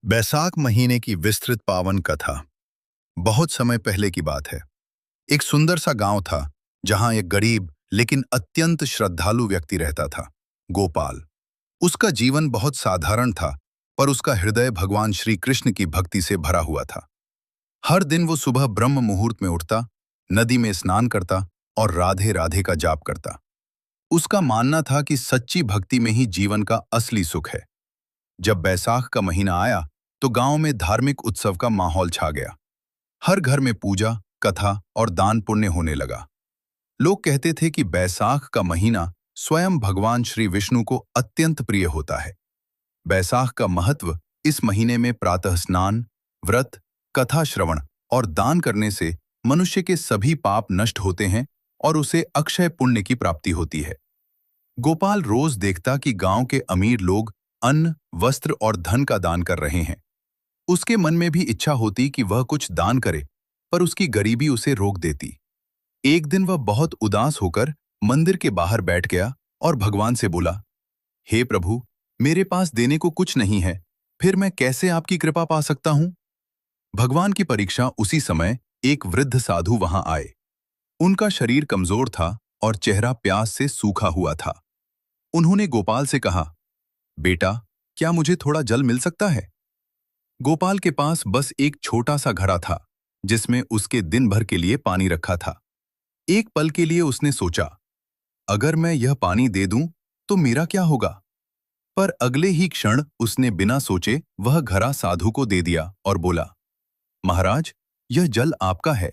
बैसाख महीने की विस्तृत पावन कथा। बहुत समय पहले की बात है। एक सुंदर सा गांव था जहां एक गरीब लेकिन अत्यंत श्रद्धालु व्यक्ति रहता था, गोपाल। उसका जीवन बहुत साधारण था, पर उसका हृदय भगवान श्री कृष्ण की भक्ति से भरा हुआ था। हर दिन वो सुबह ब्रह्म मुहूर्त में उठता, नदी में स्नान करता और राधे राधे का जाप करता। उसका मानना था कि सच्ची भक्ति में ही जीवन का असली सुख है। जब बैसाख का महीना आया तो गांव में धार्मिक उत्सव का माहौल छा गया। हर घर में पूजा, कथा और दान पुण्य होने लगा। लोग कहते थे कि बैसाख का महीना स्वयं भगवान श्री विष्णु को अत्यंत प्रिय होता है। बैसाख का महत्व: इस महीने में प्रातः स्नान, व्रत, कथा श्रवण और दान करने से मनुष्य के सभी पाप नष्ट होते हैं और उसे अक्षय पुण्य की प्राप्ति होती है। गोपाल रोज देखता कि गांव के अमीर लोग अन्न, वस्त्र और धन का दान कर रहे हैं। उसके मन में भी इच्छा होती कि वह कुछ दान करे, पर उसकी गरीबी उसे रोक देती। एक दिन वह बहुत उदास होकर मंदिर के बाहर बैठ गया और भगवान से बोला, हे प्रभु, मेरे पास देने को कुछ नहीं है, फिर मैं कैसे आपकी कृपा पा सकता हूं? भगवान की परीक्षा उसी समय एक वृद्ध साधु वहां आए। उनका शरीर कमजोर था और चेहरा प्यास से सूखा हुआ था। उन्होंने गोपाल से कहा, बेटा, क्या मुझे थोड़ा जल मिल सकता है? गोपाल के पास बस एक छोटा सा घड़ा था जिसमें उसके दिन भर के लिए पानी रखा था। एक पल के लिए उसने सोचा, अगर मैं यह पानी दे दूं तो मेरा क्या होगा? पर अगले ही क्षण उसने बिना सोचे वह घड़ा साधु को दे दिया और बोला, महाराज, यह जल आपका है।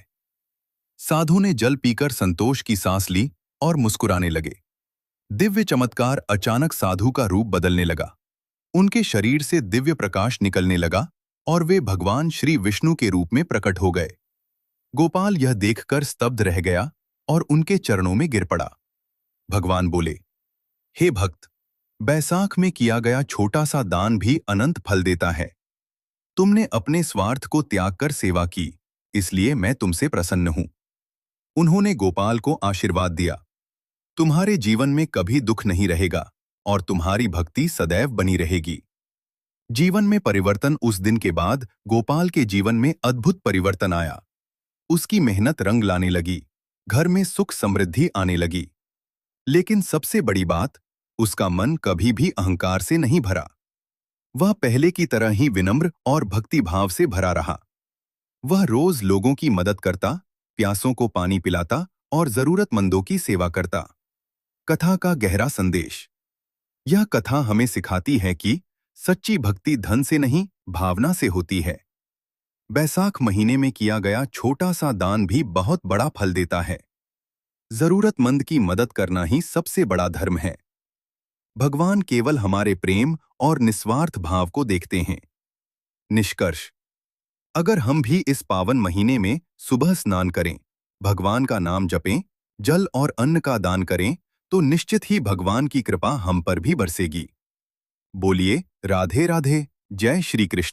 साधु ने जल पीकर संतोष की सांस ली और मुस्कुराने लगे। दिव्य चमत्कार अचानक साधु का रूप बदलने लगा। उनके शरीर से दिव्य प्रकाश निकलने लगा और वे भगवान श्री विष्णु के रूप में प्रकट हो गए। गोपाल यह देखकर स्तब्ध रह गया और उनके चरणों में गिर पड़ा। भगवान बोले, हे भक्त, बैसाख में किया गया छोटा सा दान भी अनंत फल देता है। तुमने अपने स्वार्थ को त्याग कर सेवा की, इसलिए मैं तुमसे प्रसन्न हूं। उन्होंने गोपाल को आशीर्वाद दिया, तुम्हारे जीवन में कभी दुख नहीं रहेगा और तुम्हारी भक्ति सदैव बनी रहेगी। जीवन में परिवर्तन। उस दिन के बाद गोपाल के जीवन में अद्भुत परिवर्तन आया। उसकी मेहनत रंग लाने लगी, घर में सुख समृद्धि आने लगी। लेकिन सबसे बड़ी बात, उसका मन कभी भी अहंकार से नहीं भरा। वह पहले की तरह ही विनम्र और भक्ति भाव से भरा रहा। वह रोज लोगों की मदद करता, प्यासों को पानी पिलाता और जरूरतमंदों की सेवा करता। कथा का गहरा संदेश: यह कथा हमें सिखाती है कि सच्ची भक्ति धन से नहीं, भावना से होती है। बैसाख महीने में किया गया छोटा सा दान भी बहुत बड़ा फल देता है। जरूरतमंद की मदद करना ही सबसे बड़ा धर्म है। भगवान केवल हमारे प्रेम और निस्वार्थ भाव को देखते हैं। निष्कर्ष: अगर हम भी इस पावन महीने में सुबह स्नान करें, भगवान का नाम जपें, जल और अन्न का दान करें, तो निश्चित ही भगवान की कृपा हम पर भी बरसेगी। बोलिए राधे राधे। जय श्री कृष्ण।